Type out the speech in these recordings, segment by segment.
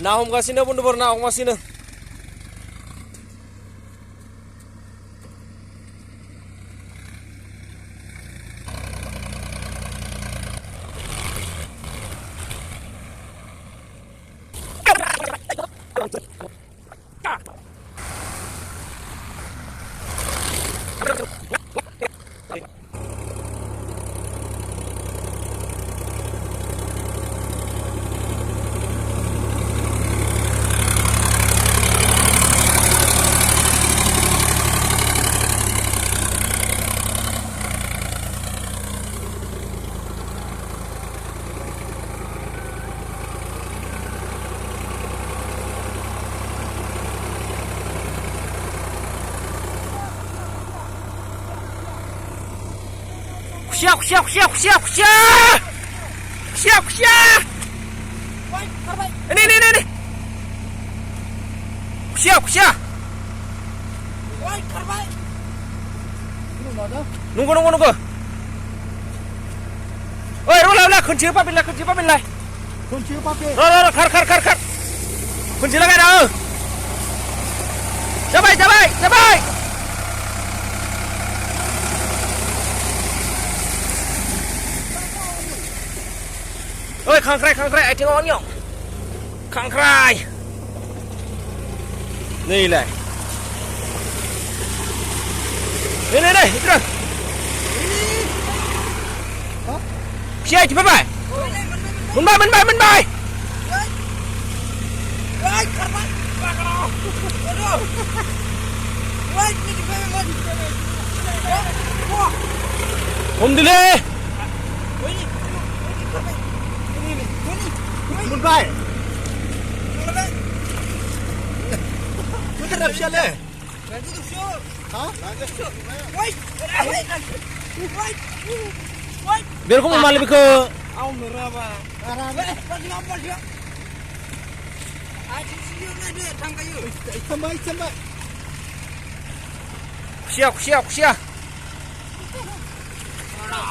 ना हमगासिनो बन्धुफोर ना हमगासिनो Kusia. Ini. Kusia. Nunggu. Oi, rola, kunci papin lai. Kunci papin. Rola, kar. Kunci lagi dah. Cabai. Ôi khangkrai ai tiếng nhộng khangkrai này này itu dah siapa cepat bay men bay dulu Mun bay. Kita dah siap le. Nanti tu siap. Ha? Wait. Biar kau malah lebih ke. Au meraba. Pagi apa dia? Aji siap le dia tang kayu. Sampai. Siap. Kalah.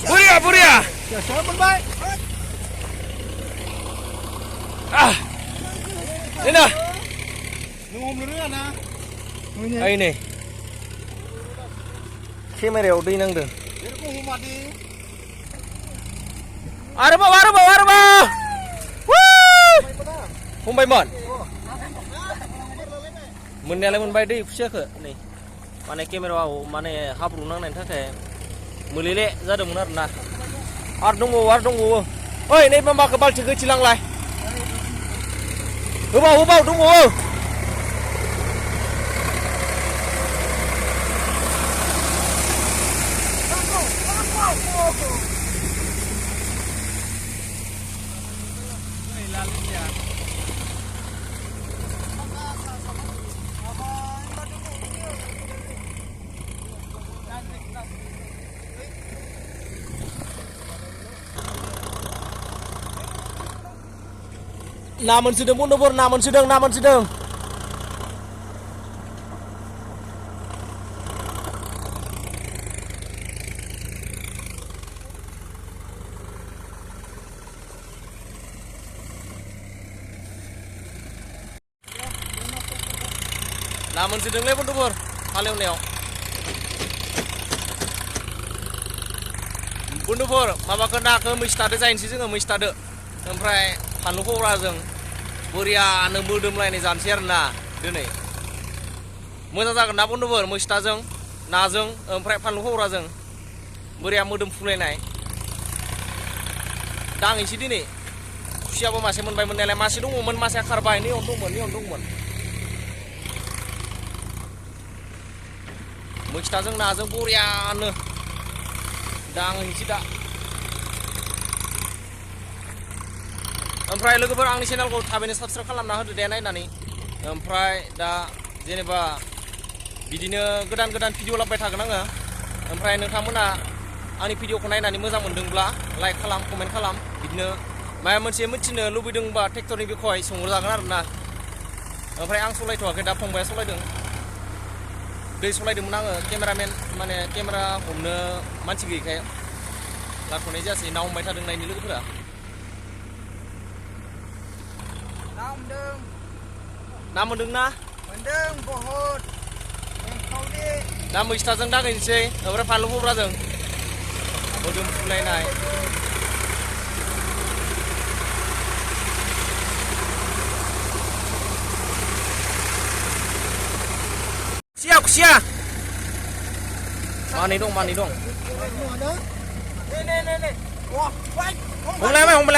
Woi. Buria. Siapa pun baik. Ini dah. Ngomong dulu na. Ini. Kamera udah nang deh. Aku mati. Arba. Woo! Mumbai mon. Mennyalakan mumbai deh kusia ke nih. Mana kamera mana habru nang nanti ke meleleh zadomun arna. Ardungu. Oi, ini mama kebal cilang lai. Hubau dungu. Namun sedang bondobor, namun sedang. Namun sedang le bondobor, halewnew. Bondobor, maba kena ke mistade zain sih जोङो mistade. Oमफ्राय फानलुखौ जों बोरियानो मोदोमलायनाय जानोसै आरोना दिनै मोजां जागोन ना बन्धुफोर मैस्थाजों नाजों ओमफ्राय फानलु खौराजों बोरिया मोदोम फुलायनाय दाङैसै दिनै खुसियाबो मासे मोनबाय मोननायालाय मासे दङमोन मासेया खारबाय नै दंमोन मैस्थाजों नाजों बोरियानो दाङैसै दा ओमफ्राय लोगोफोर आंनि चेनेलखौ थाबैनो साबस्क्राइब खालामना होदो दे नायनानै ओमफ्राय दा जेनेबा बिदिनो गोदान भिडिअ लाबोबाय थागोन आङो ओमफ्राय नोंथांमोना आंनि भिडिअखौ नायनानै मोजां मोनदोंब्ला लाइक खालाम कमेन्ट खालाम बिदिनो माबा मोनसे मिथिनो लुबैदोंबा ट्रेक्टरनि बिखय सोंहरजागोन आरोना ओमफ्राय आं सलायथ'वाखै दा फंबाया सलायदों दै सलायदोंमोन आङो केमेरामेन माने केमेरा हमनो मानसि गैयैखाय लाथ'नाय जायासै ना हमबाय थादों नायनि लोगोफोरा ना मोनदों ना मोनदों बहुद एंखावरि दा मैस्थाजों दागायनोसै ओमफ्राय फानलु बब्राजों मोदोम फुलायनाय खुसिया मानै दं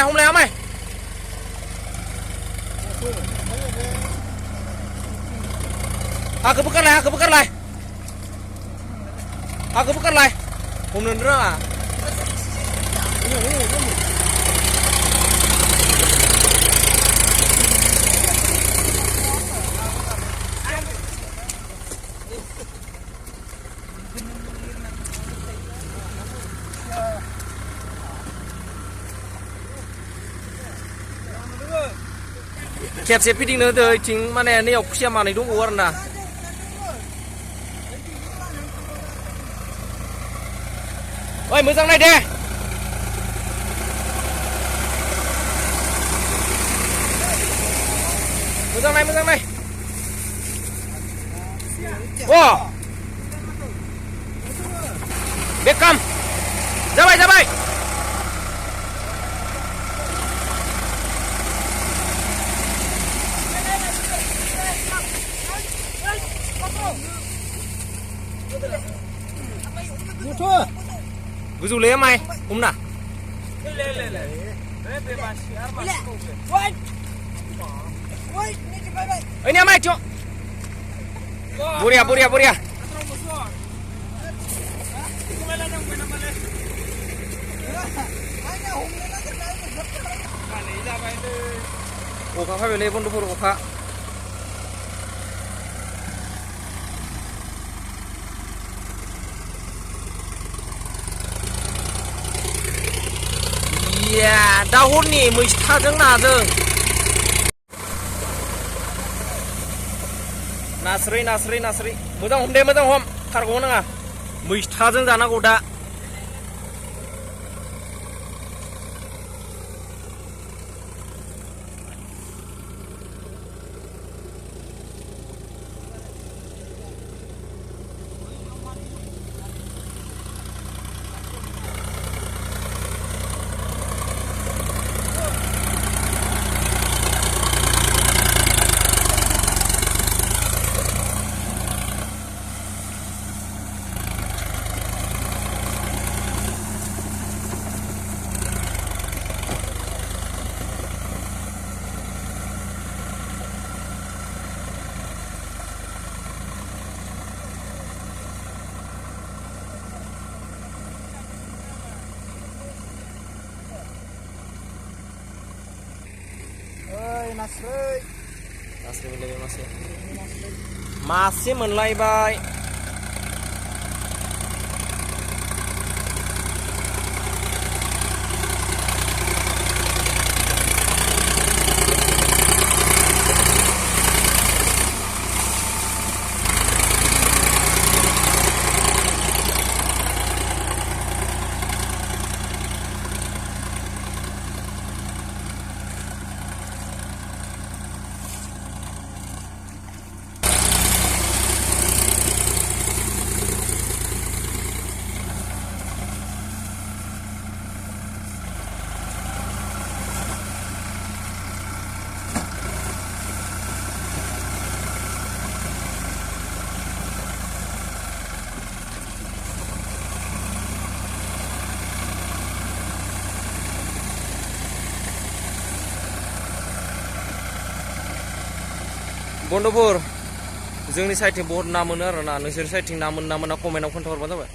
हमलाय आमाय हाखौ बोखारलाय हमनो रोङा खेबसे फिदिंनो होदो इथिं माने नैयाव खुसिया मानै दंबावो आरोना ओइ मोजां नाय दे मोजां नाय अ बेकाम जाबाय गोजौलै माइ हमना ini amai cok buria अखा फैबायलै बन्द'फोर अखा दा हरनि मैस्थाजों नाजों नास्राय मोजां हम दे मोजां हम खारग'नो नाङा मैस्थाजों जानांगौ दा नास्राय मोनलायबाय मासे मोनलायबाय बन्द'फोर जोंनि साइडथिं बहुत ना मोनो आरोना नोंसोर साइडथिं ना मोना कमेन्टआव खोन्थाहरबानो जाबाय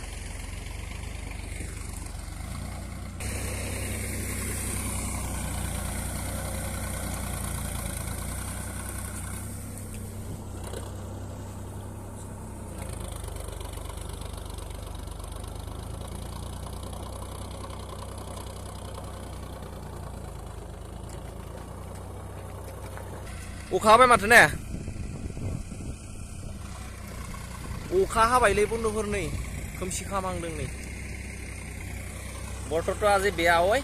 अखा हाबाय माथो ने अखा हाबायलै बन्दुफोर नै खोमसि खामांदों नै बतरथ' আজি বেয়া ঐ